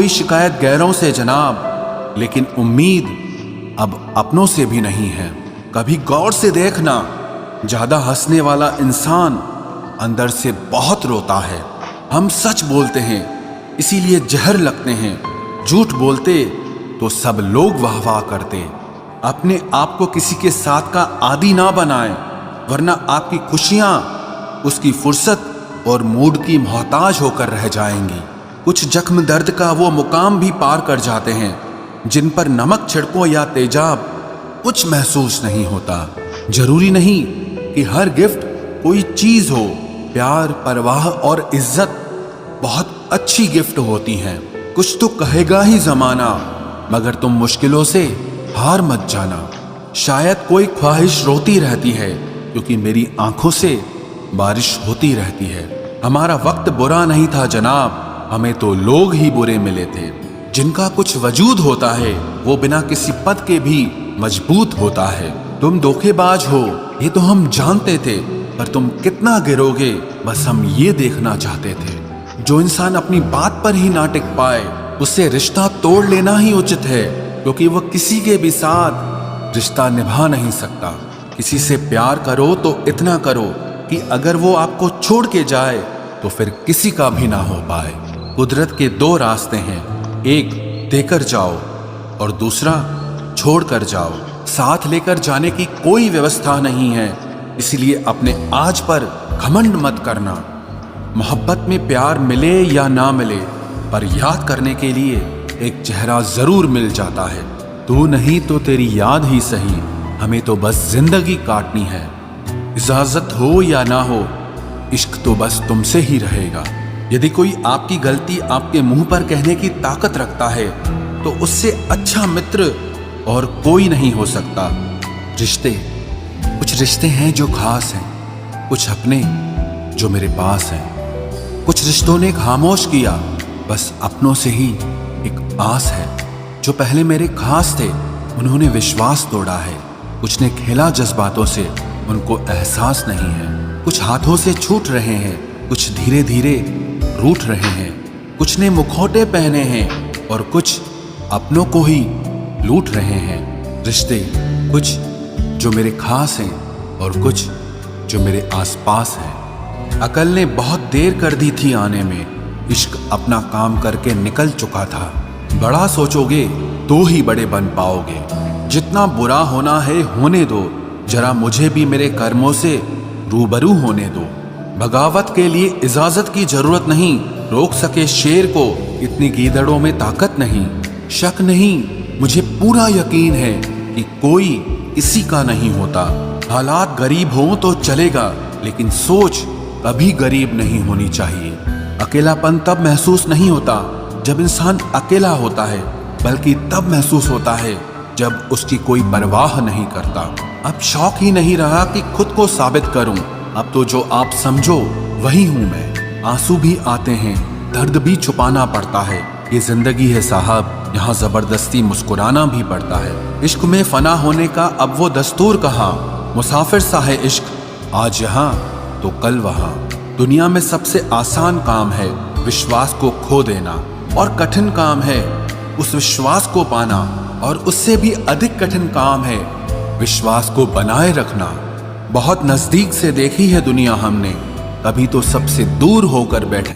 कोई शिकायत गैरों से जनाब, लेकिन उम्मीद अब अपनों से भी नहीं है। कभी गौर से देखना, ज्यादा हंसने वाला इंसान अंदर से बहुत रोता है। हम सच बोलते हैं इसीलिए जहर लगते हैं, झूठ बोलते तो सब लोग वाह वाह करते। अपने आप को किसी के साथ का आदी ना बनाएं, वरना आपकी खुशियां उसकी फुर्सत और मूड की मोहताज होकर रह जाएंगी। कुछ जख्म दर्द का वो मुकाम भी पार कर जाते हैं जिन पर नमक छिड़को या तेजाब कुछ महसूस नहीं होता। जरूरी नहीं कि हर गिफ्ट कोई चीज हो। प्यार, परवाह और इज्जत बहुत अच्छी गिफ्ट होती हैं। कुछ तो कहेगा ही जमाना, मगर तुम मुश्किलों से हार मत जाना। शायद कोई ख्वाहिश रोती रहती है क्योंकि मेरी आंखों से बारिश होती रहती है। हमारा वक्त बुरा नहीं था जनाब, हमें तो लोग ही बुरे मिले थे। जिनका कुछ वजूद होता है वो बिना किसी पद के भी मजबूत होता है। तुम धोखेबाज हो ये तो हम जानते थे, पर तुम कितना गिरोगे बस हम ये देखना चाहते थे। जो इंसान अपनी बात पर ही ना टिक पाए उससे रिश्ता तोड़ लेना ही उचित है, क्योंकि वह किसी के भी साथ रिश्ता निभा नहीं सकता। किसी से प्यार करो तो इतना करो कि अगर वो आपको छोड़ के जाए तो फिर किसी का भी ना हो पाए। कुदरत के दो रास्ते हैं, एक देकर जाओ और दूसरा छोड़ कर जाओ। साथ लेकर जाने की कोई व्यवस्था नहीं है, इसलिए अपने आज पर घमंड मत करना। मोहब्बत में प्यार मिले या ना मिले, पर याद करने के लिए एक चेहरा जरूर मिल जाता है। तू नहीं तो तेरी याद ही सही, हमें तो बस जिंदगी काटनी है। इजाजत हो या ना हो, इश्क तो बस तुमसे ही रहेगा। यदि कोई आपकी गलती आपके मुंह पर कहने की ताकत रखता है तो उससे अच्छा मित्र और कोई नहीं हो सकता। कुछ रिश्ते हैं जो खास हैं, कुछ अपने जो मेरे पास हैं। कुछ रिश्तों ने खामोश किया, बस अपनों से ही एक आस है। जो पहले मेरे खास थे उन्होंने विश्वास तोड़ा है। कुछ ने खेला जज्बातों से, उनको एहसास नहीं है। कुछ हाथों से छूट रहे हैं, कुछ धीरे धीरे रूठ रहे हैं। कुछ ने मुखौटे पहने हैं और कुछ अपनों को ही लूट रहे हैं। रिश्ते कुछ जो मेरे खास हैं और कुछ जो मेरे आसपास हैं। अकल ने बहुत देर कर दी थी आने में, इश्क अपना काम करके निकल चुका था। बड़ा सोचोगे तो ही बड़े बन पाओगे। जितना बुरा होना है होने दो, जरा मुझे भी मेरे कर्मों से रूबरू होने दो। बगावत के लिए इजाजत की जरूरत नहीं, रोक सके शेर को इतनी गीदड़ों में ताकत नहीं। शक नहीं, मुझे पूरा यकीन है कि कोई किसी का नहीं होता। हालात गरीब हों तो चलेगा, लेकिन सोच कभी गरीब नहीं होनी चाहिए। अकेलापन तब महसूस नहीं होता जब इंसान अकेला होता है, बल्कि तब महसूस होता है जब उसकी कोई परवाह नहीं करता। अब शौक ही नहीं रहा कि खुद को साबित करूं, अब तो जो आप समझो वही हूं मैं। आंसू भी आते हैं, दर्द भी छुपाना पड़ता है, ये जिंदगी है साहब, यहाँ जबरदस्ती मुस्कुराना भी पड़ता है। इश्क में फना होने का अब वो दस्तूर कहाँ, मुसाफिर सा है इश्क, आज यहाँ तो कल वहाँ। दुनिया में सबसे आसान काम है विश्वास को खो देना, और कठिन काम है उस विश्वास को पाना, और उससे भी अधिक कठिन काम है विश्वास को बनाए रखना। बहुत नजदीक से देखी है दुनिया हमने, कभी तो सबसे दूर होकर बैठे।